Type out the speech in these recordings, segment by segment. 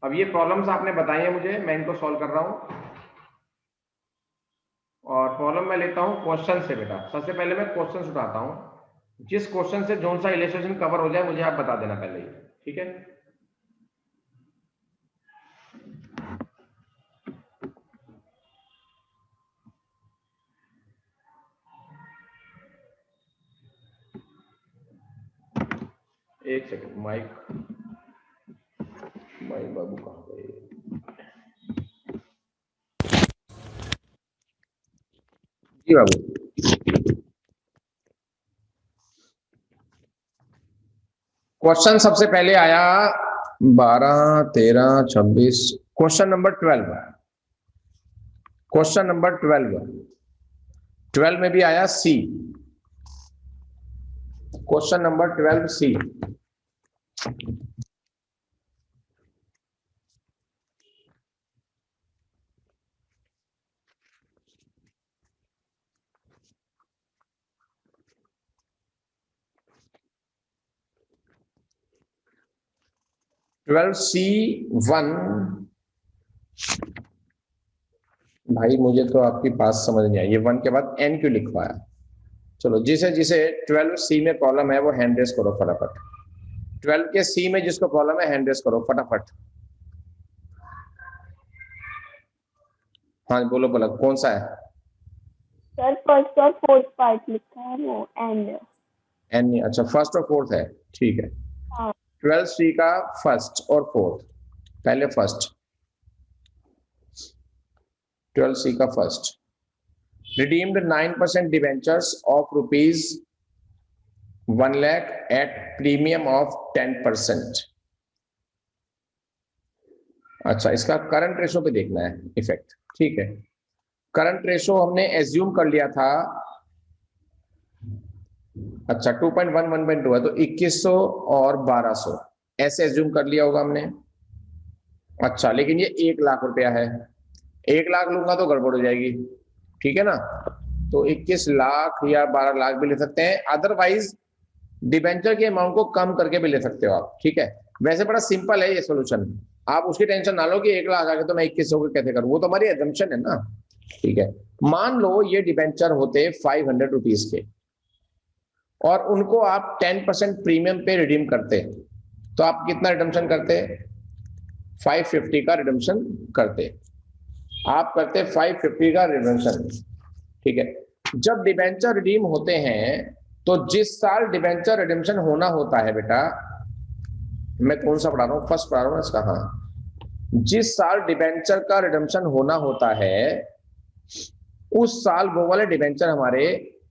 अब ये प्रॉब्लम्स आपने बताई है मुझे, मैं इनको सॉल्व कर रहा हूँ। और प्रॉब्लम मैं लेता हूँ क्वेश्चन से बेटा। सबसे पहले मैं क्वेश्चन उठाता हूँ, जिस क्वेश्चन से जोन सा इलस्ट्रेशन कवर हो जाए मुझे आप बता देना पहले ही, ठीक है। एक सेकंड, माइक माइक बाबू कहाँ गए? जी बाबू। क्वेश्चन सबसे पहले आया 12, 13, 26, क्वेश्चन नंबर 12। क्वेश्चन नंबर 12 में भी आया सी। क्वेश्चन नंबर 12 सी। 12C1। भाई मुझे तो आपकी बात समझ नहीं आई, ये 1 के बाद एन क्यों लिखवाया। चलो, जिसे जिसे 12C में प्रॉब्लम है वो हैंड रेस करो फटाफट। 12 के सी में जिसको प्रॉब्लम है हैंड रेस करो फटाफट। हाँ बोलो बोलो, कौन सा है? सर फर्स्ट और फोर्थ पार्ट लिखा है वो एंड। एन नहीं, अच्छा फर्स्ट और फोर्थ है, ठीक है। हाँ 12C का फर्स्ट और फोर्थ। पहले फर्स्ट, 12C का first. Redeemed 9% debentures of rupees 1 lakh at premium of 10%। अच्छा, इसका करंट रेशो पे देखना है इफेक्ट, ठीक है। करंट रेशो हमने एज्यूम कर लिया था, अच्छा 2.1 1.2 है तो 2100 और 1200 ऐसे एज्यूम कर लिया होगा हमने। अच्छा, लेकिन ये 1 लाख रुपया है, 1 लाख लूंगा तो गड़बड़ हो जाएगी, ठीक है ना। तो 21 लाख या 12 लाख भी ले सकते हैं, अदरवाइज डिबेंचर के अमाउंट को कम करके भी ले सकते हो आप, ठीक है। वैसे बड़ा सिंपल है ये सॉल्यूशन, आप उसकी टेंशन ना लो कि 1 लाख आ गया तो मैं 2100 को कैसे करूं, वो तो हमारी एजम्पशन है ना, ठीक है। मान लो ये डिबेंचर होते 500 रुपीज के और उनको आप 10% प्रीमियम पे रिडीम करते, तो आप कितना रिडम्पशन करते? 550 का रिडम्पशन करते, आप करते 550 का रिडम्पशन, ठीक है। जब डिबेंचर रिडीम होते हैं तो जिस साल डिबेंचर रिडम्पशन होना होता है बेटा, मैं कौन सा पढ़ा रहा हूँ, फर्स्ट पढ़ा रहा हूँ इसका, हाँ। जिस साल डिबेंचर का रिडम्पशन होना होता है उस साल वो वाले डिबेंचर हमारे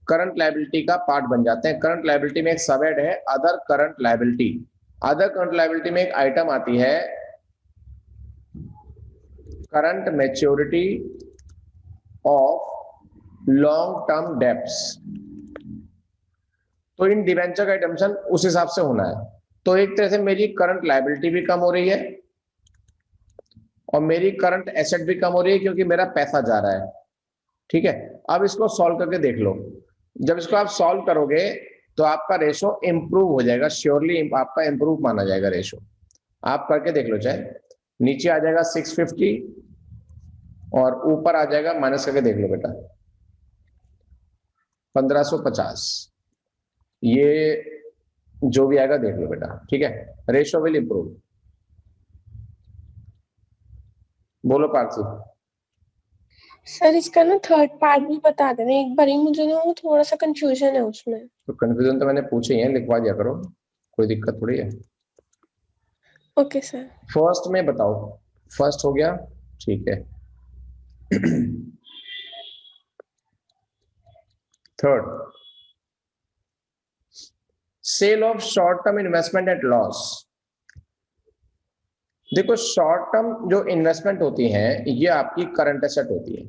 करंट लायबिलिटी का पार्ट बन जाते हैं। करंट लायबिलिटी में एक सब हेड है other current liability. Other current liability में एक आइटम आती है current maturity of long term debts. तो इन डिबेंचर का रिडम्पशन उस हिसाब से होना है। तो एक तरह से मेरी करंट लायबिलिटी भी कम हो रही है और मेरी करंट एसेट भी कम हो रही है क्योंकि मेरा पैसा जा रहा है, ठीक है। अब इसको सॉल्व करके देख लो, जब इसको आप सॉल्व करोगे तो आपका रेशो इंप्रूव हो जाएगा, श्योरली आपका इंप्रूव माना जाएगा रेशो। आप करके देख लो, चाहे नीचे आ जाएगा 650 और ऊपर आ जाएगा, माइनस करके देख लो बेटा 1550, ये जो भी आएगा देख लो बेटा, ठीक है। Ratio will improve. बोलो पार्थी। सर इसका ना थर्ड पार्ट भी बता देना एक बार ही, मुझे ना वो थोड़ा सा कंफ्यूजन है उसमें। तो कंफ्यूजन तो मैंने पूछे ही है, लिखवा दिया करो, कोई दिक्कत थोड़ी है। Okay sir. फर्स्ट में बताओ, फर्स्ट हो गया, ठीक है। Third, sale of short term investment at loss. देखो, शॉर्ट टर्म जो इन्वेस्टमेंट होती है ये आपकी करंट एसेट होती है।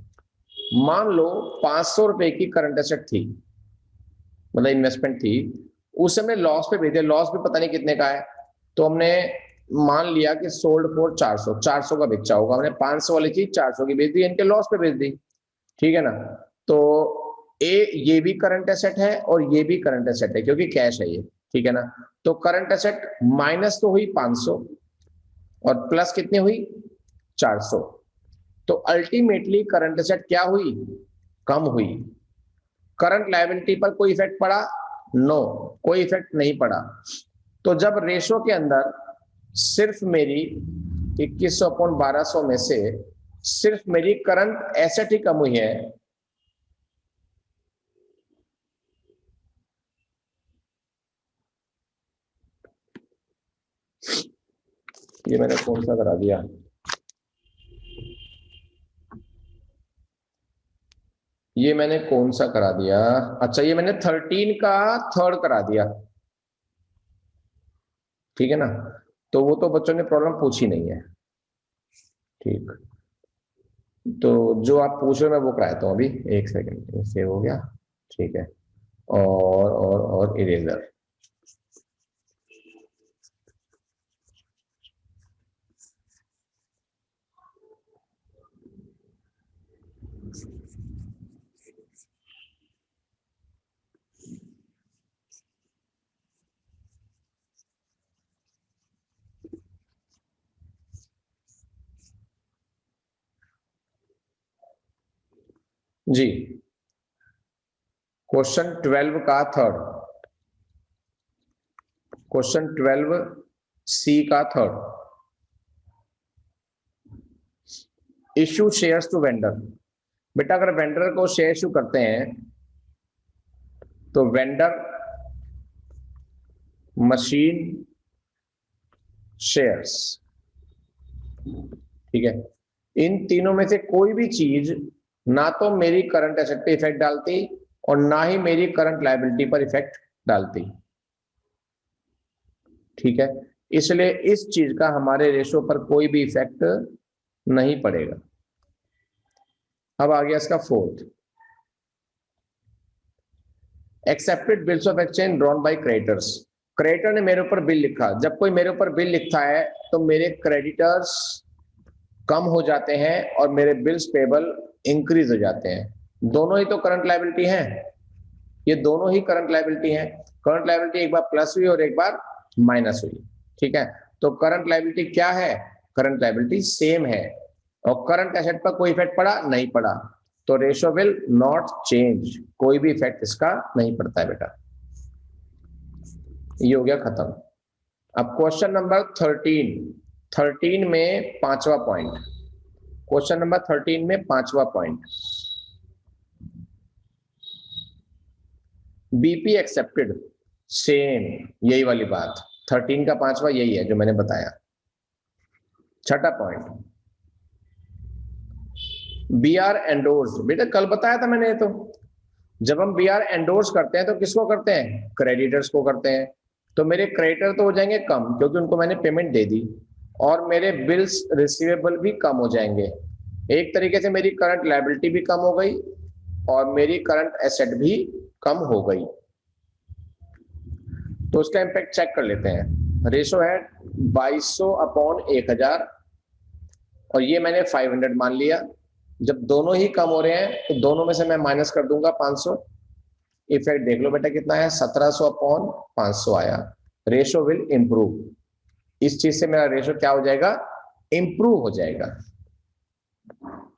मान लो 500 रुपए की करंट एसेट थी, मतलब इन्वेस्टमेंट थी, उस समय लॉस पे भेजे, लॉस भी पता नहीं कितने का है, तो हमने मान लिया कि सोल्ड फॉर 400, 400 का बेचा होगा, हमने 500 वाली चीज 400 की बेच दी, इनके लॉस पे बेच दी, ठीक है ना। तो ये भी करंट एसेट है और ये भी करंट एसेट है क्योंकि कैश है ये, ठीक है ना। तो करंट एसेट माइनस तो हुई 500 और प्लस कितनी हुई 400। तो अल्टीमेटली करंट एसेट क्या हुई, कम हुई। करंट लायबिलिटी पर कोई इफेक्ट पड़ा, नो, कोई इफेक्ट नहीं पड़ा। तो जब रेशो के अंदर सिर्फ मेरी 2100/1200 में से सिर्फ मेरी करंट एसेट ही कम हुई है, ये मैंने कौन सा करा दिया, ये मैंने कौन सा करा दिया, अच्छा ये मैंने 13 का थर्ड करा दिया, ठीक है ना। तो वो तो बच्चों ने प्रॉब्लम पूछी नहीं है, ठीक। तो जो आप पूछ रहे हो मैं वो कराता हूँ अभी, एक सेकंड, सेव हो गया, ठीक है। और इरेजर, जी। क्वेश्चन 12 का थर्ड, क्वेश्चन 12 सी का third, issue shares to vendor. बेटा अगर वेंडर को शेयर इश्यू करते हैं तो वेंडर, मशीन, शेयर्स, ठीक है। इन तीनों में से कोई भी चीज ना तो मेरी करंट एसेट पे इफेक्ट डालती और ना ही मेरी करंट लायबिलिटी पर इफेक्ट डालती, ठीक है। इसलिए इस चीज का हमारे रेशो पर कोई भी इफेक्ट नहीं पड़ेगा। अब आ गया इसका fourth, accepted bills of exchange drawn by creditors. Creditor ने मेरे ऊपर बिल लिखा, जब कोई मेरे ऊपर बिल लिखता है तो मेरे क्रेडिटर्स कम हो जाते हैं और मेरे बिल्स पेबल इंक्रीज हो जाते हैं। दोनों ही तो करंट लायबिलिटी है, ये दोनों ही करंट लायबिलिटी है। करंट लायबिलिटी एक बार प्लस हुई और एक बार माइनस हुई, ठीक है। तो करंट लायबिलिटी क्या है, करंट लायबिलिटी सेम है और करंट एसेट पर कोई इफेक्ट पड़ा नहीं पड़ा, तो रेशो विल नॉट चेंज, कोई भी इफेक्ट इसका नहीं पड़ता है बेटा। ये हो गया खत्म। अब क्वेश्चन नंबर 13, 13 में पांचवा पॉइंट, क्वेश्चन नंबर 13 में पांचवा पॉइंट, बीपी एक्सेप्टेड, सेम यही वाली बात, 13 का पांचवा यही है जो मैंने बताया। छठा पॉइंट, बी आर एंडोर्स। बेटा कल बताया था मैंने, तो जब हम बी आर एंडोर्स करते हैं तो किसको करते हैं, क्रेडिटर्स को करते हैं। तो मेरे क्रेडिटर तो हो जाएंगे कम क्योंकि उनको मैंने पेमेंट दे दी, और मेरे बिल्स रिसीवेबल भी कम हो जाएंगे। एक तरीके से मेरी करंट लायबिलिटी भी कम हो गई और मेरी करंट एसेट भी कम हो गई। तो उसका इंपैक्ट चेक कर लेते हैं। रेशो है 2200/1000 और ये मैंने 500 मान लिया। जब दोनों ही कम हो रहे हैं तो दोनों में से मैं माइनस कर दूंगा 500। इफेक्ट देख लो बेटा कितना है, 1700/500 आया। रेशो विल इंप्रूव, इस चीज से मेरा रेशो क्या हो जाएगा, इंप्रूव हो जाएगा,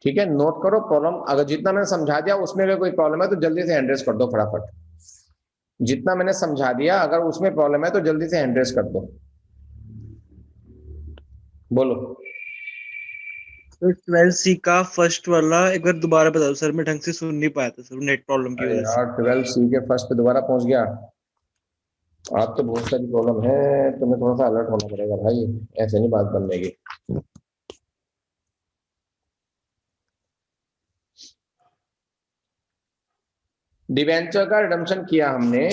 ठीक है। नोट करो प्रॉब्लम, अगर जितना मैंने समझा दिया उसमें अगर कोई प्रॉब्लम है तो जल्दी से हैंड रेस कर दो फटाफट। जितना मैंने समझा दिया अगर उसमें प्रॉब्लम है तो जल्दी से हैंड रेस कर दो, बोलो। तो 12C का फर्स्ट वाला एक बार दोबारा बता दो सर, मैं ढंग से सुन नहीं पाया था सर, नेट प्रॉब्लम की अरे वजह से। यार 12C के फर्स्ट पे दोबारा पहुंच गया, आप तो बहुत सारी प्रॉब्लम है, तुम्हें थोड़ा सा अलर्ट होना पड़ेगा भाई, ऐसे नहीं बात बनेगी। डिवेंचर का रिडम्पशन किया हमने,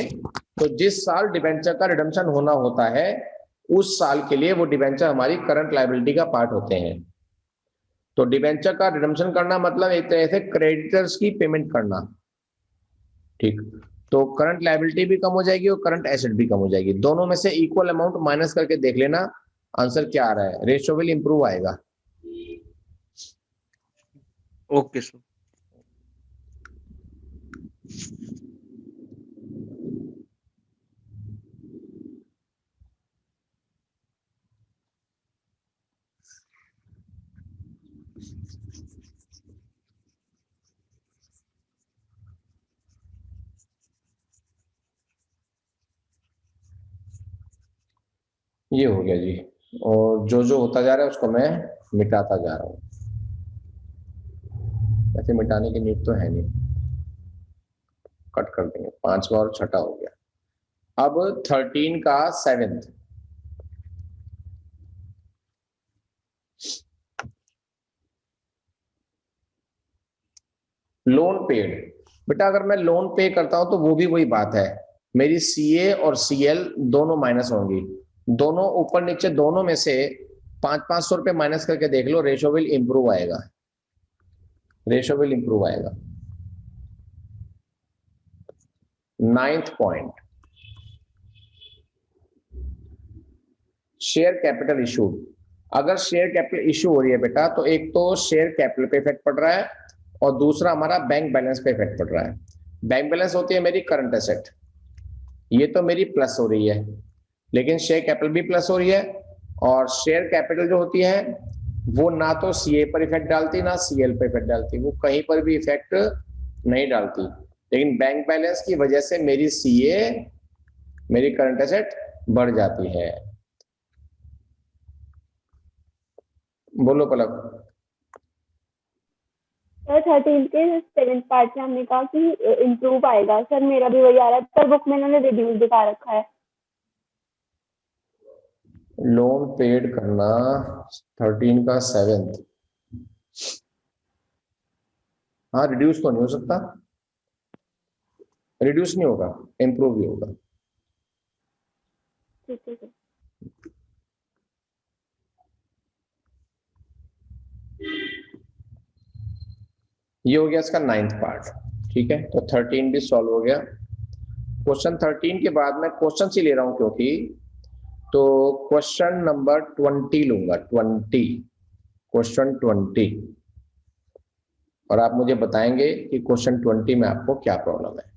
तो जिस साल डिवेंचर का रिडम्पशन होना होता है उस साल के लिए वो डिवेंचर हमारी करंट लायबिलिटी का पार्ट होते हैं। तो डिवेंचर का रिडम्पशन करना मतलब एक तरह से क्रेडिटर्स की पेमेंट करना, ठीक। तो करंट लायबिलिटी भी कम हो जाएगी और करंट एसेट भी कम हो जाएगी, दोनों में से इक्वल अमाउंट माइनस करके देख लेना आंसर क्या आ रहा है, रेशियो विल इंप्रूव आएगा। Okay sir. ये हो गया जी। और जो जो होता जा रहा है उसको मैं मिटाता जा रहा हूं। ऐसे मिटाने की नीड तो है नहीं, कट कर देंगे। 5वां और 6ठा हो गया। अब 13 का 7th। Loan paid. बेटा अगर मैं लोन पे करता हूं तो वो भी वही बात है, मेरी सीए और सीएल दोनों माइनस होंगी। दोनों ऊपर नीचे दोनों में से 500-500 रुपए माइनस करके देख लो, रेशो विल इंप्रूव आएगा। रेशो विल इंप्रूव आएगा। 9th point, share capital issue. अगर शेयर कैपिटल इशू हो रही है बेटा, तो एक तो शेयर कैपिटल पे इफेक्ट पड़ रहा है और दूसरा हमारा बैंक बैलेंस पे इफेक्ट पड़ रहा है। बैंक बैलेंस होती है मेरी करंट एसेट, ये तो मेरी प्लस हो रही है, लेकिन शेयर कैपिटल भी प्लस हो रही है। और शेयर कैपिटल जो होती है वो ना तो सीए पर इफेक्ट डालती ना सीएल पर इफेक्ट डालती, वो कहीं पर भी इफेक्ट नहीं डालती। लेकिन बैंक बैलेंस की वजह से मेरी सीए, मेरी करंट एसेट बढ़ जाती है। बोलो पलक। सर 13 के 7th पार्ट में हमने कहा कि इम्प्रूव आएगा। सर मेरा भी वही आ रहा है, पर बुक में इन्होंने रिड्यूस दिखा रखा है। लोन पेड करना 13 का 7th। हाँ, रिड्यूस तो नहीं हो सकता, रिड्यूस नहीं होगा, इंप्रूव ही होगा। ठीक है सर। ये हो गया इसका 9th पार्ट। ठीक है, तो 13 भी सॉल्व हो गया। क्वेश्चन 13 के बाद मैं क्वेश्चन ही ले रहा हूं क्योंकि, तो क्वेश्चन नंबर 20 लूंगा। 20, क्वेश्चन 20, और आप मुझे बताएंगे कि क्वेश्चन 20 में आपको क्या प्रॉब्लम है।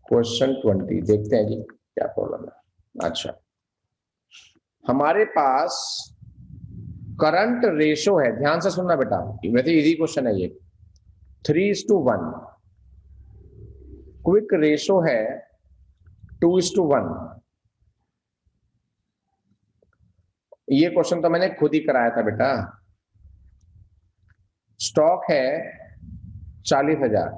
क्वेश्चन 20 देखते हैं जी क्या प्रॉब्लम है। अच्छा, हमारे पास करंट रेशो है, ध्यान से सुनना बेटा, वैसे इजी क्वेश्चन है ये। 3:1। क्विक रेशो है 2:1। ये क्वेश्चन तो मैंने खुद ही कराया था बेटा। स्टॉक है 40,000,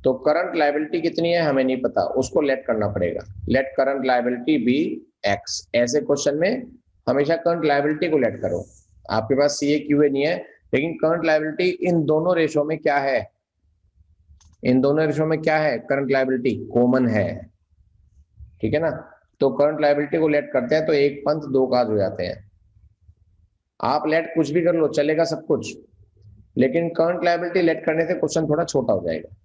तो करंट लायबिलिटी कितनी है हमें नहीं पता, उसको लेट करना पड़ेगा। Let current liability be X. ऐसे क्वेश्चन में हमेशा करंट लायबिलिटी को लेट करो। आपके पास सीए क्यूए नहीं है, लेकिन करंट लायबिलिटी इन दोनों रेशो में क्या है, इन दोनों रेशो में क्या है, करंट लायबिलिटी कॉमन है। ठीक है ना, तो करंट लायबिलिटी को लेट करते हैं तो एक पंथ दो काज हो जाते हैं। आप लेट कुछ भी कर लो, चलेगा सब कुछ, लेकिन करंट लायबिलिटी लेट करने से क्वेश्चन थोड़ा छोटा हो जाएगा।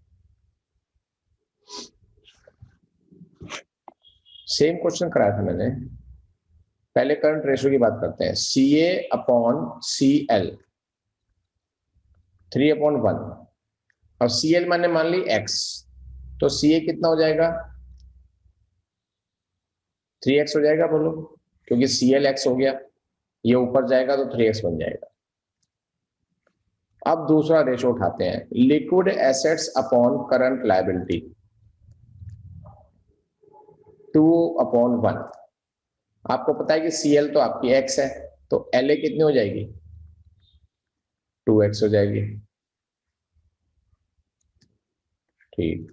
सेम क्वेश्चन कराया था मैंने। पहले करंट रेशो की बात करते हैं। CA upon CL 3/1। और CL मैंने मान ली X, तो CA कितना हो जाएगा, 3x हो जाएगा। बोलो, क्योंकि CL X हो गया, ये ऊपर जाएगा तो 3x बन जाएगा। अब दूसरा रेशो उठाते हैं, liquid assets upon current liability 2/1। आपको पता है कि CL तो आपकी X है, तो LA कितनी हो जाएगी, 2x हो जाएगी। ठीक,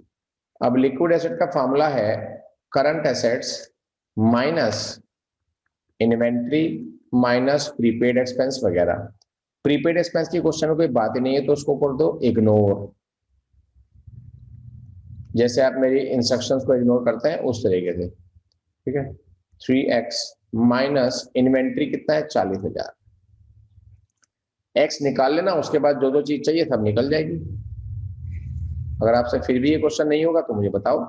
अब लिक्विड एसेट का फॉर्मूला है current assets minus inventory minus prepaid expense वगैरह। प्रीपेड एक्सपेंस की क्वेश्चन में कोई बात ही नहीं है, तो उसको कर दो इग्नोर। जैसे आप मेरी इंस्ट्रक्शंस को इग्नोर करते हैं उस तरीके से। ठीक है, 3x माइनस इन्वेंट्री कितना है, 40,000। x निकाल लेना, उसके बाद जो जो चीज चाहिए सब निकल जाएगी। अगर आपसे फिर भी ये क्वेश्चन नहीं होगा तो मुझे बताओ।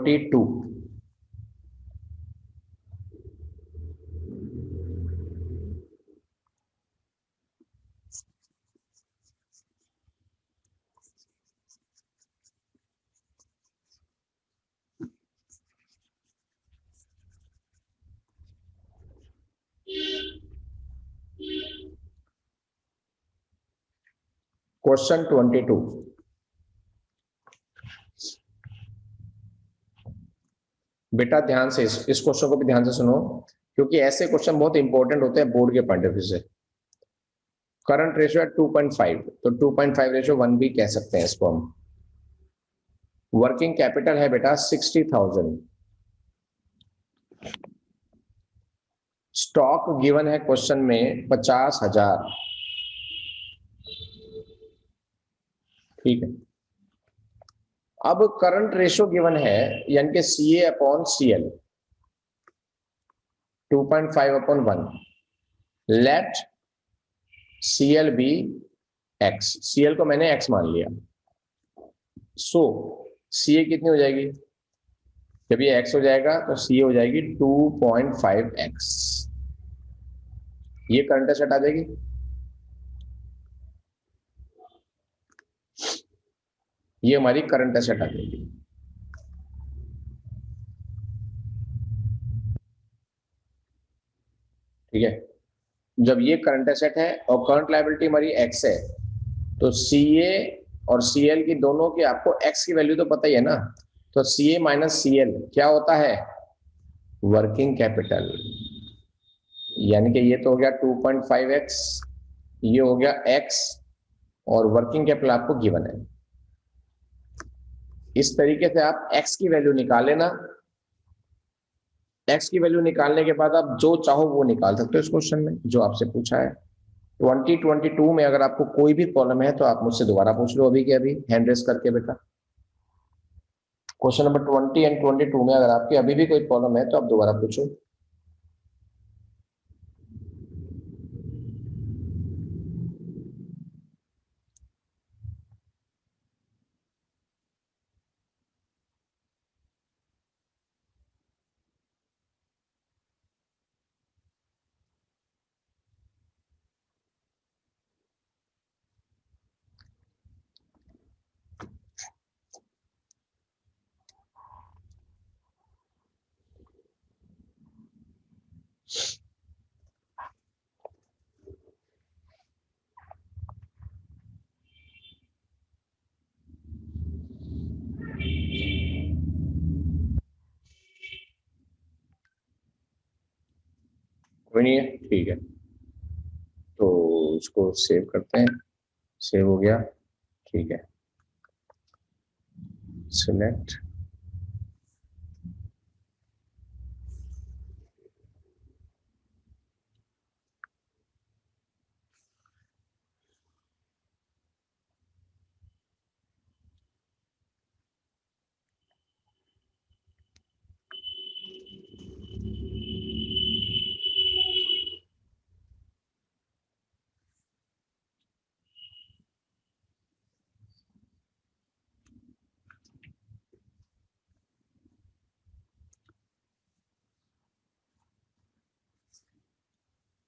22। क्वेश्चन 22। बेटा ध्यान से इस क्वेश्चन को भी ध्यान से सुनो, क्योंकि ऐसे क्वेश्चन बहुत इंपॉर्टेंट होते हैं बोर्ड के पॉइंट ऑफ व्यू से। करंट रेशियो है 2.5, तो 2.5 रेशियो 1 भी कह सकते हैं इसको हम। वर्किंग कैपिटल है बेटा 60,000। स्टॉक गिवन है क्वेश्चन में 50,000। ठीक है। अब करंट रेशियो गिवन है, यानी कि CA upon CL 2.5 upon 1। Let CL be X। CL को मैंने X मान लिया। सो CA कितनी हो जाएगी? जब ये X हो जाएगा तो CA हो जाएगी 2.5X। ये करंट एसेट आ जाएगी। ये हमारी करंट एसेट आ जाएगी। ठीक है। जब ये करंट एसेट है और करंट लायबिलिटी हमारी X है, तो CA और CL की दोनों की आपको X की वैल्यू तो पता ही है ना। तो CA माइनस CL क्या होता है? Working capital. यानी कि ये तो हो गया 2.5X, ये हो गया X, और वर्किंग कैपिटल आपको गिवन है। इस तरीके से आप X की वैल्यू निकाल लेना। X की वैल्यू निकालने के बाद आप जो चाहो वो निकाल सकते हो इस क्वेश्चन में जो आपसे पूछा है। 2022 में अगर आपको कोई भी प्रॉब्लम है तो आप मुझसे दोबारा पूछ लो, अभी के अभी हैंड रेस करके बेटा। क्वेश्चन नंबर 20 एंड 22 में अगर आपकी अभी भी कोई प्रॉब्लम है तो आप दोबारा पूछो। कोई नहीं है, ठीक है। तो इसको सेव करते हैं। सेव हो गया, ठीक है। सिलेक्ट,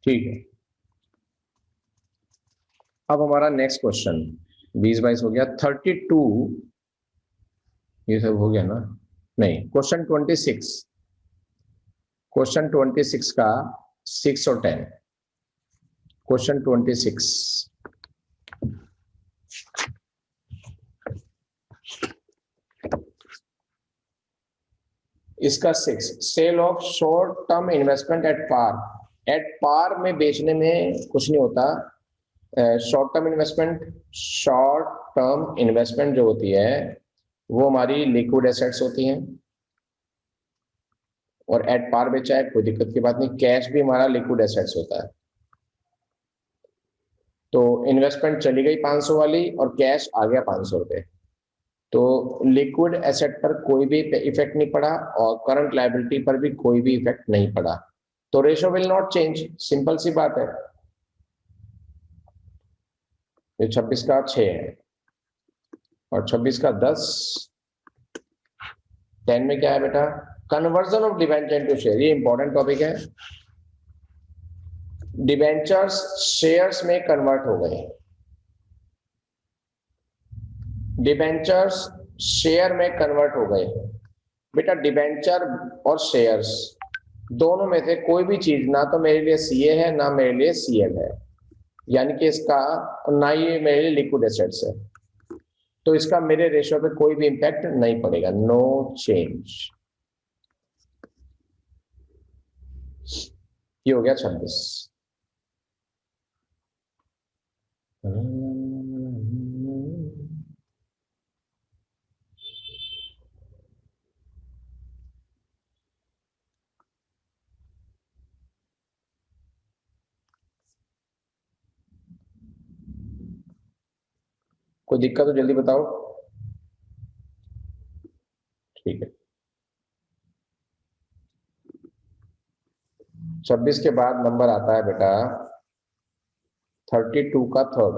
ठीक है। अब हमारा नेक्स्ट क्वेश्चन 20-22 हो गया। 32 ये सब हो गया ना? नहीं, क्वेश्चन 26। क्वेश्चन 26 का 6 और 10। क्वेश्चन 26, इसका 6, sale of short term investment at par. At par में बेचने में कुछ नहीं होता। शॉर्ट टर्म इन्वेस्टमेंट जो होती है वो हमारी लिक्विड एसेट्स होती हैं, और एट पार बेचा है कोई दिक्कत की बात नहीं। कैश भी हमारा लिक्विड एसेट्स होता है। तो इन्वेस्टमेंट चली गई 500 वाली और कैश आ गया 500 रुपए, तो लिक्विड एसेट पर कोई भी इफेक्ट नहीं पड़ा और करंट लायबिलिटी पर भी कोई भी इफेक्ट नहीं पड़ा। तो ratio will not change, simple सी बात है। ये 26 का 6 है और 26 का 10 10 में क्या है बेटा, conversion of debenture into share, ये इंपॉर्टेंट टॉपिक है। डिबेंचर्स शेयर्स में कन्वर्ट हो गए, डिबेंचर्स शेयर में कन्वर्ट हो गए। बेटा डिबेंचर और शेयर्स दोनों में से कोई भी चीज ना तो मेरे लिए सीए है ना मेरे लिए सीएल है, यानी कि इसका ना ये मेरे लिए लिक्विड एसेट्स है, तो इसका मेरे रेशियो पे कोई भी इंपैक्ट नहीं पड़ेगा, नो चेंज। ये हो गया 26। कोई दिक्कत हो जल्दी बताओ। ठीक है, 26 के बाद नंबर आता है बेटा 32 का थर्ड,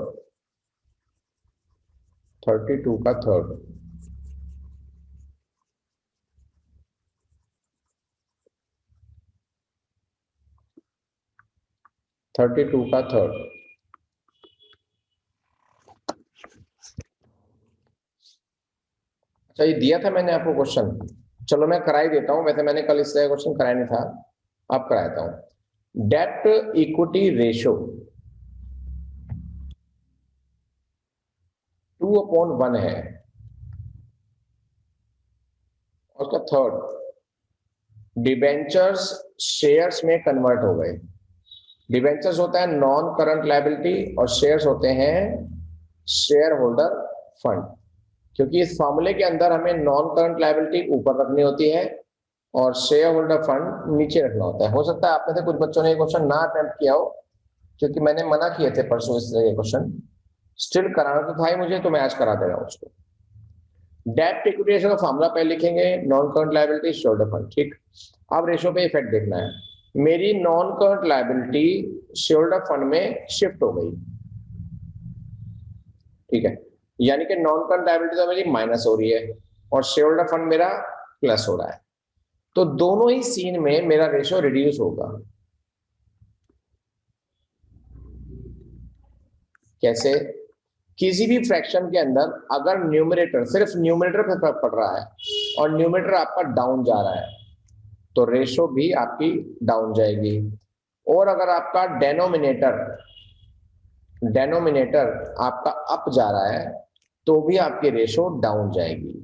32 का थर्ड। का थर्ड। अच्छा ये दिया था मैंने आपको क्वेश्चन, चलो मैं करा ही देता हूं, वैसे मैंने कल इससे क्वेश्चन कराया नहीं था, अब कराता हूं। डेट इक्विटी रेशो 2/1 है, उसका थर्ड डिबेंचर्स शेयर्स में कन्वर्ट हो गए। डिबेंचर्स होता है नॉन करंट लायबिलिटी और शेयर्स होते हैं शेयर होल्डर फंड, क्योंकि इस फॉर्मूले के अंदर हमें नॉन करंट लायबिलिटी ऊपर रखनी होती है और शेयर होल्डर फंड नीचे रखना होता है। हो सकता है आप में से कुछ बच्चों ने ये क्वेश्चन ना अटेम्प्ट किया हो, क्योंकि मैंने मना किए थे परसों इस तरह के क्वेश्चन, स्टिल कराना तो था ही मुझे, तो मैं आज करा दे रहा हूं उसको। डेट इक्विटी रेशो का फॉर्मूला पहले लिखेंगे, non current liability share holder fund, ठीक। अब रेशो पे इफेक्ट देखना है, मेरी non current liability share holder fund में शिफ्ट हो गई, ठीक है, यानी कि नॉन करंट लायबिलिटी तो मेरी माइनस हो रही है और शेयर होल्डर फंड मेरा प्लस हो रहा है, तो दोनों ही सीन में मेरा रेशियो रिड्यूस होगा। कैसे? किसी भी फ्रैक्शन के अंदर अगर न्यूमरेटर, सिर्फ न्यूमरेटर पे फर्क पड़ रहा है और न्यूमरेटर आपका डाउन जा रहा है, तो रेशो भी आपकी डाउन जाएगी, और अगर आपका डेनोमिनेटर आपका अप जा रहा है तो भी आपकी रेशो डाउन जाएगी।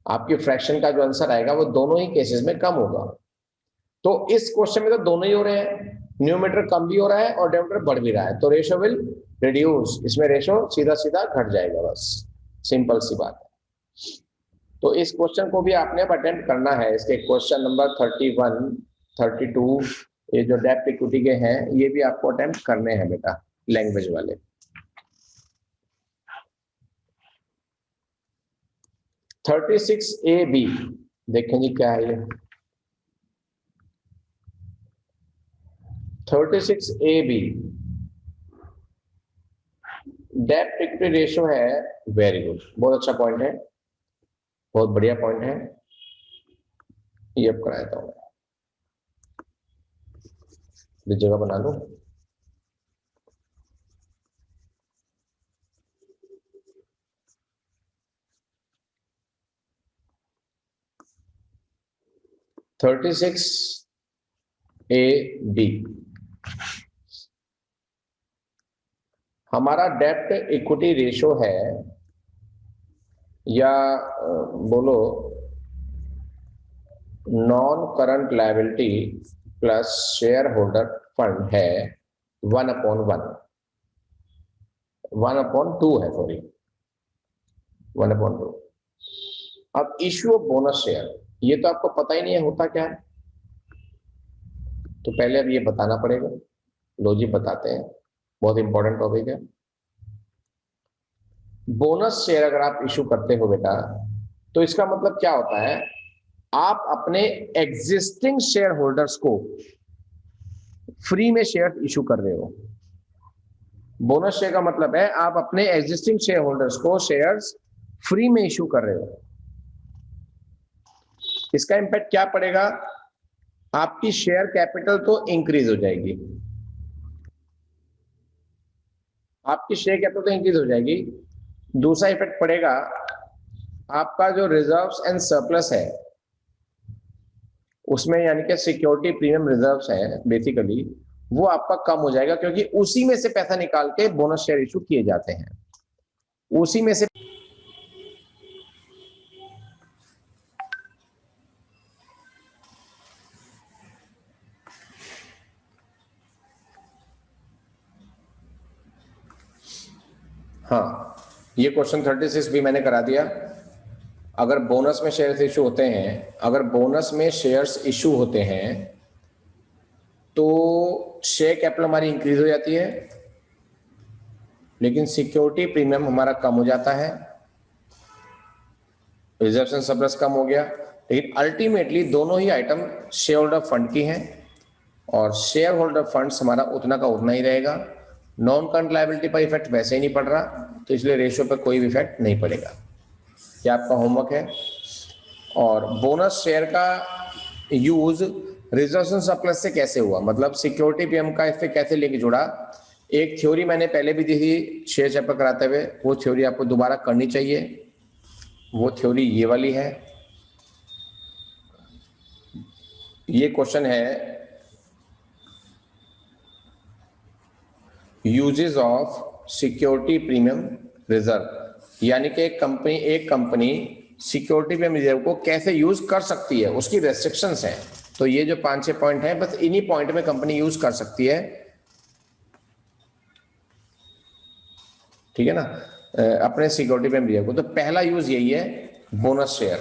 आपकी फ्रैक्शन का जो आंसर आएगा वो दोनों ही केसेस में कम होगा। तो इस क्वेश्चन में तो दोनों ही हो रहे हैं, न्यूमरेटर कम भी हो रहा है और डेनोमिनेटर बढ़ भी रहा है, तो रेशो विल रिड्यूस, इसमें रेशो सीधा सीधा घट जाएगा, बस सिंपल सी बात है। तो इस क्वेश्चन को भी आपने अब अटेम्प्ट करना है, इसके क्वेश्चन नंबर 31, 32 ये जो डेप्थ इक्विटी के हैं ये भी आपको अटेम्प्ट करने हैं बेटा, लैंग्वेज वाले। AB देखें जी क्या है ये 36AB डेप्थ इक्विटी रेशो है। वेरी गुड, बहुत अच्छा पॉइंट है, बहुत बढ़िया पॉइंट है, ये अब कराया था मैं, जगह बना लो। AB हमारा डेप्ट इक्विटी रेशो है, या बोलो non current liability plus share holder fund है 1/1, 1/2 है, सॉरी 1/2। अब इश्यू ऑफ बोनस शेयर, ये तो आपको पता ही नहीं है होता क्या है, तो पहले अब ये बताना पड़ेगा, लो जी बताते हैं, बहुत इंपॉर्टेंट टॉपिक है। बोनस शेयर अगर आप इशू करते हो बेटा, तो इसका मतलब क्या होता है, आप अपने एग्जिस्टिंग शेयर होल्डर्स को फ्री में शेयर इशू कर रहे हो। बोनस शेयर का मतलब है आप अपने एग्जिस्टिंग शेयर होल्डर्स को शेयर्स फ्री में इशू कर रहे हो। इसका इम्पैक्ट क्या पड़ेगा, आपकी शेयर कैपिटल तो इंक्रीज हो जाएगी, आपकी शेयर कैपिटल तो इंक्रीज हो जाएगी। दूसरा इफेक्ट पड़ेगा, आपका जो रिजर्व्स एंड सरप्लस है उसमें, यानी कि सिक्योरिटी प्रीमियम रिजर्व्स है बेसिकली, वो आपका कम हो जाएगा, क्योंकि उसी में से पैसा निकाल के बोनस शेयर इशू किए जाते हैं, उसी में से। हाँ, ये क्वेश्चन 36 भी मैंने करा दिया। अगर बोनस में शेयर्स इशू होते हैं, अगर बोनस में शेयर्स इशू होते हैं तो शेयर कैपिटल हमारी इंक्रीज हो जाती है, लेकिन सिक्योरिटी प्रीमियम हमारा कम हो जाता है, रिजर्व एंड सरप्लस कम हो गया। लेकिन अल्टीमेटली दोनों ही आइटम शेयर होल्डर फंड की हैं, और शेयर होल्डर फंड्स हमारा उतना का उतना ही रहेगा। नॉन करंट लायबिलिटी पर इफेक्ट वैसे ही नहीं पड़ रहा, तो इसलिए रेशियो पर कोई भी इफेक्ट नहीं पड़ेगा। ये आपका होमवर्क है। और बोनस शेयर का यूज रिजर्व एंड सरप्लस से कैसे हुआ, मतलब सिक्योरिटी प्रीमियम का इससे कैसे लेके जुड़ा। एक थ्योरी मैंने पहले भी दी थी शेयर चैप्टर कराते हुए, वो थ्योरी आपको दोबारा करनी चाहिए। वो थ्योरी ये वाली है। ये क्वेश्चन है uses of security premium reserve, यानी कि एक कंपनी सिक्योरिटी प्रीमियम रिजर्व को कैसे यूज कर सकती है, उसकी रेस्ट्रिक्शंस हैं। तो ये जो 5-6 पॉइंट हैं, बस इन्हीं पॉइंट में कंपनी यूज कर सकती है, ठीक है ना, अपने सिक्योरिटी प्रीमियम रिजर्व को। तो पहला यूज यही है, बोनस शेयर।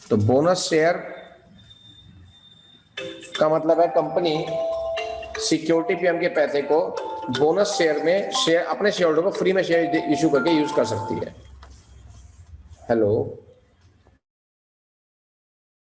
तो बोनस शेयर का मतलब है कंपनी सिक्योरिटी प्रीमियम के पैसे को बोनस शेयर में अपने शेयर होल्डर को फ्री में शेयर इशू करके यूज कर सकती है। हेलो।